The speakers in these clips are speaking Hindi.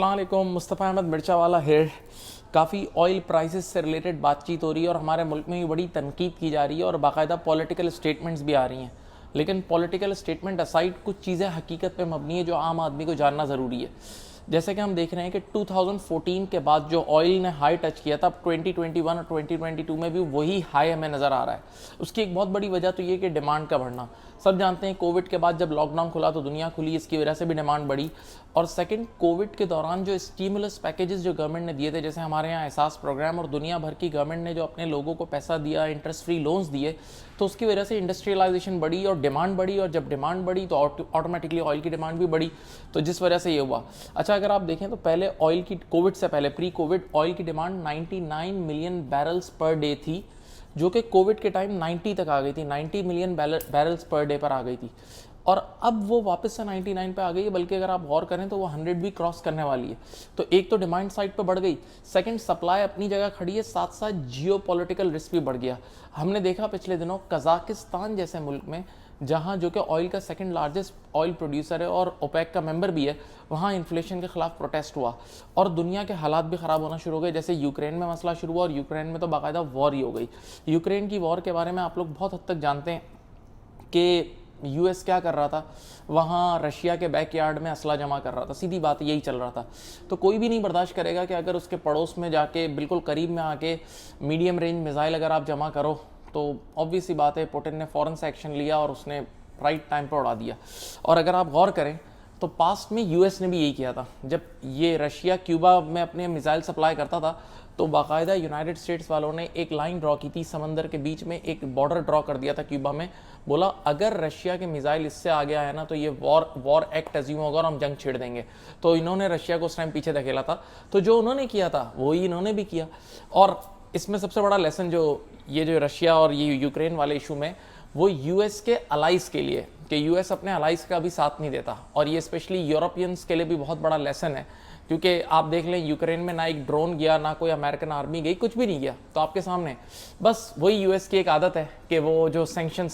अस्सलामुअलैकुम, मुस्तफ़ा अहमद मिर्चा वाला हेयर। काफ़ी ऑयल प्राइसेस से रिलेटेड बातचीत हो रही है और हमारे मुल्क में भी बड़ी तनकीद की जा रही है और बाकायदा पॉलिटिकल स्टेटमेंट्स भी आ रही हैं। लेकिन पॉलिटिकल स्टेटमेंट असाइड कुछ चीज़ें हकीकत पे मबनी है जो आम आदमी को जानना ज़रूरी है। जैसे कि हम देख रहे हैं कि 2014 के बाद जो ऑयल ने हाई टच किया था, अब 2021 और 2022 में भी वही हाई हमें नज़र आ रहा है। उसकी एक बहुत बड़ी वजह तो ये कि डिमांड का बढ़ना। सब जानते हैं कोविड के बाद जब लॉकडाउन खुला तो दुनिया खुली, इसकी वजह से भी डिमांड बढ़ी। और सेकंड, कोविड के दौरान जो स्टीमुलस पैकेजेस जो गवर्नमेंट ने दिए थे, जैसे हमारे यहाँ एहसास प्रोग्राम और दुनिया भर की गवर्नमेंट ने जो अपने लोगों को पैसा दिया, इंटरेस्ट फ्री लोन्स दिए, तो उसकी वजह से इंडस्ट्रियलाइजेशन बढ़ी और डिमांड बढ़ी। और जब डिमांड बढ़ी तो ऑटोमेटिकली ऑयल की डिमांड भी बढ़ी, तो जिस वजह से ये हुआ। अच्छा, अगर आप देखें तो पहले ऑयल की, कोविड से पहले प्री कोविड ऑयल की demand 99 million barrels per day थी, जो कि कोविड के टाइम 90 तक आ गई थी, 90 मिलियन बैरल्स पर डे पर आ गई थी। और अब वो वापस से 99 पे आ गई है, बल्कि अगर आप गौर करें तो वो 100 भी क्रॉस करने वाली है। तो एक तो डिमांड साइड पे बढ़ गई, सेकंड सप्लाई अपनी जगह खड़ी है, साथ साथ जियो पॉलिटिकल रिस्क भी बढ़ गया। हमने देखा पिछले दिनों कजाकिस्तान जैसे मुल्क में, जहाँ जो कि ऑयल का सेकंड लार्जेस्ट ऑयल प्रोड्यूसर है और ओपेक का मेंबर भी है, वहाँ इन्फ्लेशन के खिलाफ प्रोटेस्ट हुआ और दुनिया के हालात भी ख़राब होना शुरू हो गए। जैसे यूक्रेन में मसला शुरू हुआ और यूक्रेन में तो बाकायदा वॉर ही हो गई। यूक्रेन की वॉर के बारे में आप लोग बहुत हद तक जानते हैं कि यूएस क्या कर रहा था, वहाँ रशिया के बैकयार्ड में असला जमा कर रहा था। सीधी बात यही चल रहा था। तो कोई भी नहीं बर्दाश्त करेगा कि अगर उसके पड़ोस में जाके बिल्कुल करीब में आके मीडियम रेंज मिसाइल अगर आप जमा करो, तो ऑब्वियस सी बात है पुतिन ने फ़ौरन से एक्शन लिया और उसने राइट टाइम पर उड़ा दिया। और अगर आप गौर करें तो पास्ट में यूएस ने भी यही किया था। जब ये रशिया क्यूबा में अपने मिसाइल सप्लाई करता था तो बाकायदा यूनाइटेड स्टेट्स वालों ने एक लाइन ड्रॉ की थी, समंदर के बीच में एक बॉर्डर ड्रॉ कर दिया था क्यूबा में। बोला अगर रशिया के मिसाइल इससे आगे आया ना तो ये वॉर एक्ट अज्यूम होगा और हम जंग छेड़ देंगे। तो इन्होंने रशिया को उस टाइम पीछे धकेला था। तो जो उन्होंने किया था वही इन्होंने भी किया। और इसमें सबसे बड़ा लेसन जो रशिया और ये यूक्रेन वाले इशू में, वो यूएस के अलाइज के लिए, कि यूएस अपने अलाइज का भी साथ नहीं देता। और ये स्पेशली यूरोपियंस के लिए भी बहुत बड़ा लेसन है, क्योंकि आप देख लें यूक्रेन में ना एक ड्रोन गया, ना कोई अमेरिकन आर्मी गई, कुछ भी नहीं गया। तो आपके सामने बस वही यूएस की एक आदत है कि वो जो सैंक्शन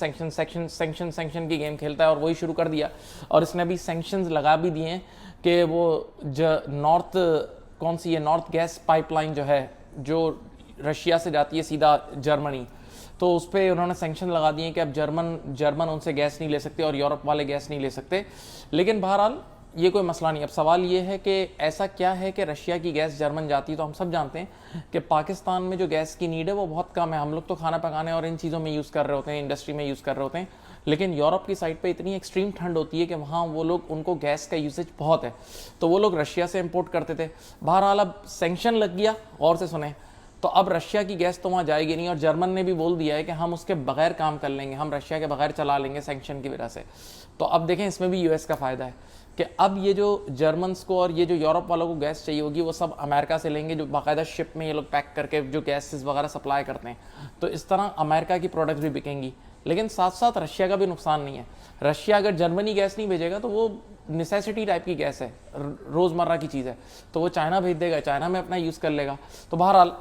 की गेम खेलता है, और वही शुरू कर दिया। और इसने अभी सैंक्शंस लगा भी दिए हैं कि वो नॉर्थ गैस पाइपलाइन जो है, जो रशिया से जाती है सीधा जर्मनी, तो उस पर उन्होंने सैंक्शन लगा दिए कि अब जर्मन उनसे गैस नहीं ले सकते और यूरोप वाले गैस नहीं ले सकते। लेकिन बहरहाल ये कोई मसला नहीं। अब सवाल ये है कि ऐसा क्या है कि रशिया की गैस जर्मन जाती है। तो हम सब जानते हैं कि पाकिस्तान में जो गैस की नीड है वो बहुत कम है। हम लोग तो खाना पकाने और इन चीज़ों में यूज़ कर रहे होते हैं, इंडस्ट्री में यूज़ कर रहे होते हैं। लेकिन यूरोप की साइड पे इतनी एक्सट्रीम ठंड होती है कि वहाँ वो लोग, उनको गैस का यूसेज बहुत है, तो वो लोग रशिया से इम्पोर्ट करते थे। बहरहाल अब सैंक्शन लग गया, और से सुने, तो अब रशिया की गैस तो वहाँ जाएगी नहीं। और जर्मन ने भी बोल दिया है कि हम उसके बगैर काम कर लेंगे, हम रशिया के बगैर चला लेंगे सैंक्शन की वजह से। तो अब देखें, इसमें भी यूएस का फ़ायदा है कि अब ये जो जर्मन्स को और ये जो यूरोप वालों को गैस चाहिए होगी वो सब अमेरिका से लेंगे, जो बाकायदा शिप में ये लोग पैक करके जो गैसेस वगैरह सप्लाई करते हैं। तो इस तरह अमेरिका की प्रोडक्ट्स भी बिकेंगी। लेकिन साथ साथ रशिया का भी नुकसान नहीं है। रशिया अगर जर्मनी गैस नहीं भेजेगा तो वो नेसेसिटी टाइप की गैस है, रोज़मर्रा की चीज़ है, तो वो चाइना भेज देगा, चाइना में अपना यूज़ कर लेगा। तो बहरहाल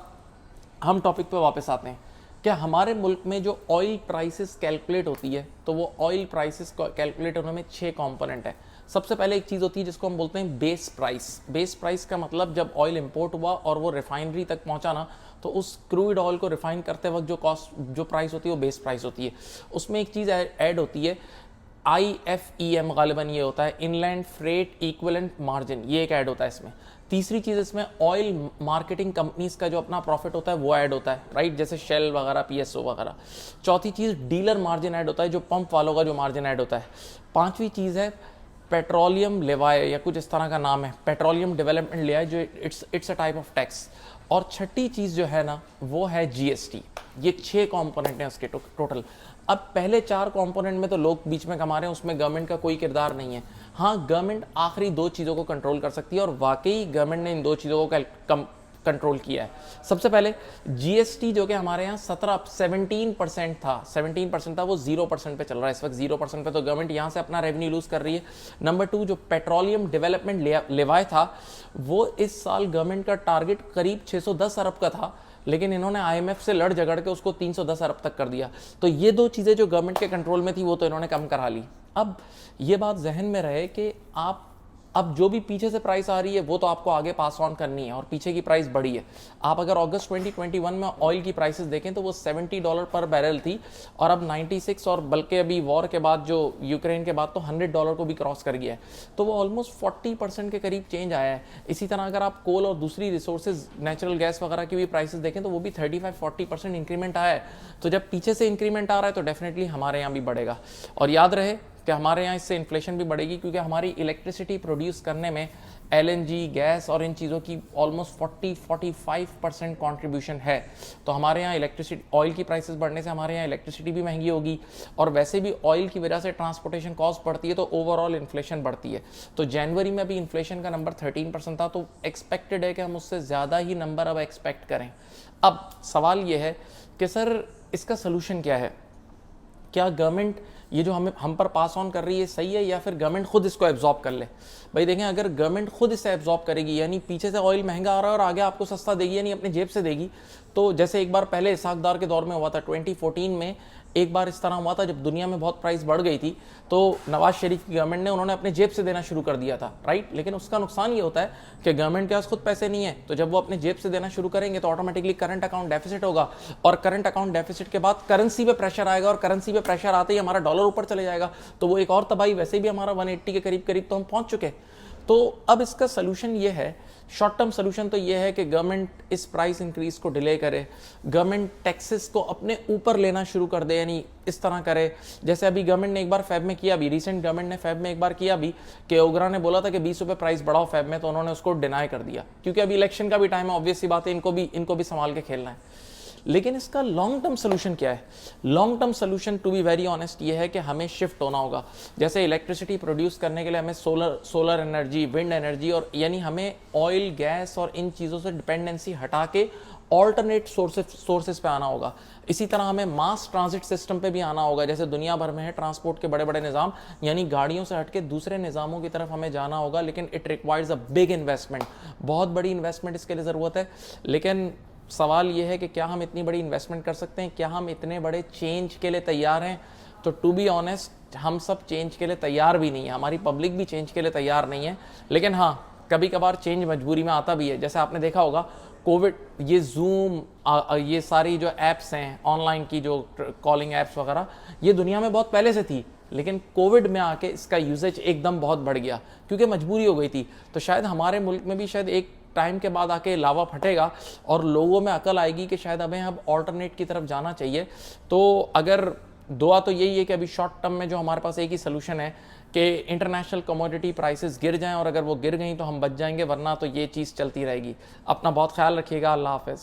हम टॉपिक पे वापस आते हैं कि हमारे मुल्क में जो ऑयल प्राइसेस कैलकुलेट होती है, तो वो ऑयल प्राइसेस कैलकुलेट होने में 6 कंपोनेंट है। सबसे पहले एक चीज़ होती है जिसको हम बोलते हैं बेस प्राइस। बेस प्राइस का मतलब जब ऑयल इंपोर्ट हुआ और वो रिफाइनरी तक पहुंचा ना, तो उस क्रूड ऑयल को रिफाइन करते वक्त जो प्राइस होती है वो बेस प्राइस होती है। उसमें एक चीज़ ऐड होती है, IFEM, गालिबन ये होता है, इनलैंड फ्रेट इक्विवेलेंट मार्जिन, ये एक ऐड होता है इसमें। तीसरी चीज़ इसमें ऑयल मार्केटिंग कंपनीज का जो अपना प्रॉफिट होता है वो ऐड होता है, राइट, जैसे शेल वगैरह, PSO वगैरह। चौथी चीज़ डीलर मार्जिन ऐड होता है, जो पंप वालों का जो मार्जिन ऐड होता है। पांचवी चीज़ है पेट्रोलियम लेवाए, या कुछ इस तरह का नाम है, पेट्रोलियम डेवलपमेंट लेवाए, जो it's a type of tax. और छठी चीज़ जो है ना वो है GST। ये 6 कॉम्पोनेंट हैं उसके टोटल। अब पहले 4 कंपोनेंट में तो लोग बीच में कमा रहे हैं, उसमें गवर्नमेंट का कोई किरदार नहीं है। हाँ, गवर्नमेंट आखिरी 2 चीज़ों को कंट्रोल कर सकती है, और वाकई गवर्नमेंट ने इन 2 चीज़ों को कंट्रोल किया है। सबसे पहले GST, जो कि हमारे यहाँ 17% था, 17% था, वो 0% पे चल रहा है इस वक्त। 0% पे तो गवर्नमेंट यहाँ से अपना रेवेन्यू लूज कर रही है। नंबर 2, जो पेट्रोलियम डेवलपमेंट लेवाए था, वो इस साल गवर्नमेंट का टारगेट करीब 610 अरब का था, लेकिन इन्होंने IMF से लड़ झगड़ के उसको 310 अरब तक कर दिया। तो ये 2 चीज़ें जो गवर्नमेंट के कंट्रोल में थी वो तो इन्होंने कम करा ली। अब ये बात जहन में रहे कि आप अब जो भी पीछे से प्राइस आ रही है वो तो आपको आगे पास ऑन करनी है, और पीछे की प्राइस बढ़ी है। आप अगर अगस्त 2021 में ऑयल की प्राइसेस देखें तो वो $70 पर बैरल थी, और अब 96, और बल्कि अभी वॉर के बाद जो यूक्रेन के बाद तो $100 को भी क्रॉस कर गया है। तो वो ऑलमोस्ट 40% के करीब चेंज आया है। इसी तरह अगर आप कोल और दूसरी रिसोर्सेज नेचुरल गैस वगैरह की भी प्राइसेस देखें तो वो भी 35-40% इंक्रीमेंट आया है। तो जब पीछे से इंक्रीमेंट आ रहा है तो डेफिनेटली हमारे यहाँ भी बढ़ेगा। और याद रहे कि हमारे यहाँ इससे इन्फ्लेशन भी बढ़ेगी, क्योंकि हमारी इलेक्ट्रिसिटी प्रोड्यूस करने में एलएनजी, गैस और इन चीज़ों की ऑलमोस्ट 40-45% कॉन्ट्रीब्यूशन है। तो हमारे यहाँ इलेक्ट्रिसिटी, ऑयल की प्राइसेस बढ़ने से हमारे यहाँ इलेक्ट्रिसिटी भी महंगी होगी, और वैसे भी ऑयल की वजह से ट्रांसपोर्टेशन कॉस्ट बढ़ती है, तो ओवरऑल इन्फ्लेशन बढ़ती है। तो जनवरी में भी इन्फ्लेशन का नंबर 13% था, तो एक्सपेक्टेड है कि हम उससे ज़्यादा ही नंबर अब एक्सपेक्ट करें। अब सवाल ये है कि सर इसका सोल्यूशन क्या है? क्या गवर्नमेंट ये जो हम पर पास ऑन कर रही है सही है, या फिर गवर्नमेंट खुद इसको एब्जॉर्ब कर ले? भाई देखें, अगर गवर्नमेंट खुद इसे एब्जॉर्ब करेगी, यानी पीछे से ऑयल महंगा आ रहा है और आगे आपको सस्ता देगी, यानी अपनी जेब से देगी, तो जैसे एक बार पहले इसाकदार के दौर में हुआ था 2014 में, एक बार इस तरह हुआ था जब दुनिया में बहुत प्राइस बढ़ गई थी, तो नवाज शरीफ की गवर्नमेंट ने उन्होंने अपने जेब से देना शुरू कर दिया था, राइट। लेकिन उसका नुकसान ये होता है कि गवर्नमेंट के पास खुद पैसे नहीं है, तो जब वो अपने जेब से देना शुरू करेंगे तो ऑटोमेटिकली करंट अकाउंट डेफिसिट होगा, और करंट अकाउंट डेफिसिट के बाद करेंसी पे प्रेशर आएगा, और करेंसी पे प्रेशर आते ही हमारा डॉलर ऊपर चले जाएगा, तो वो एक और तबाही। वैसे भी हमारा 180 के करीब करीब तो हम पहुंच चुके। तो अब इसका सोल्यूशन ये है, शॉर्ट टर्म सोल्यूशन तो ये है कि गवर्नमेंट इस प्राइस इंक्रीज को डिले करे, गवर्नमेंट टैक्सेस को अपने ऊपर लेना शुरू कर दे, यानी इस तरह करे जैसे अभी गवर्नमेंट ने एक बार फैब में किया, भी रिसेंट गवर्नमेंट ने फैब में एक बार किया भी, कि ओगरा ने बोला था कि 20 रुपये प्राइस बढ़ाओ फैब में, तो उन्होंने उसको डिनाई कर दिया, क्योंकि अभी इलेक्शन का भी टाइम है, ऑब्वियस सी बात है, इनको भी संभाल के खेलना है। लेकिन इसका लॉन्ग टर्म सोल्यूशन क्या है? Long term solution to be very honest ये है कि हमें शिफ्ट होना होगा। जैसे इलेक्ट्रिसिटी प्रोड्यूस करने के लिए हमें सोलर एनर्जी, विंड एनर्जी, और यानी हमें ऑयल, गैस और इन चीज़ों से डिपेंडेंसी हटा के ऑल्टरनेट सोर्सेज पे आना होगा। इसी तरह हमें मास ट्रांजिट सिस्टम पे भी आना होगा, जैसे दुनिया भर में है ट्रांसपोर्ट के बड़े बड़े निज़ाम, यानी गाड़ियों से हटके दूसरे निज़ामों की तरफ हमें जाना होगा। लेकिन it requires a big investment, बहुत बड़ी इन्वेस्टमेंट इसके लिए ज़रूरत है। लेकिन सवाल यह है कि क्या हम इतनी बड़ी इन्वेस्टमेंट कर सकते हैं? क्या हम इतने बड़े चेंज के लिए तैयार हैं? तो टू बी ऑनेस्ट हम सब चेंज के लिए तैयार भी नहीं है, हमारी पब्लिक भी चेंज के लिए तैयार नहीं है। लेकिन हाँ, कभी कभार चेंज मजबूरी में आता भी है। जैसे आपने देखा होगा कोविड, ये जूम, ये सारी जो ऐप्स हैं ऑनलाइन की, जो कॉलिंग ऐप्स वगैरह, ये दुनिया में बहुत पहले से थी, लेकिन कोविड में आके इसका यूजेज एकदम बहुत बढ़ गया, क्योंकि मजबूरी हो गई थी। तो शायद हमारे मुल्क में भी शायद एक टाइम के बाद आके लावा फटेगा और लोगों में अकल आएगी कि शायद हमें अब ऑल्टरनेट की तरफ जाना चाहिए। तो अगर दुआ तो यही है कि अभी शॉर्ट टर्म में जो हमारे पास एक ही सोल्यूशन है कि इंटरनेशनल कमोडिटी प्राइसेस गिर जाएं, और अगर वो गिर गई तो हम बच जाएंगे, वरना तो ये चीज़ चलती रहेगी। अपना बहुत ख्याल रखिएगा। अल्लाह हाफ़िज़।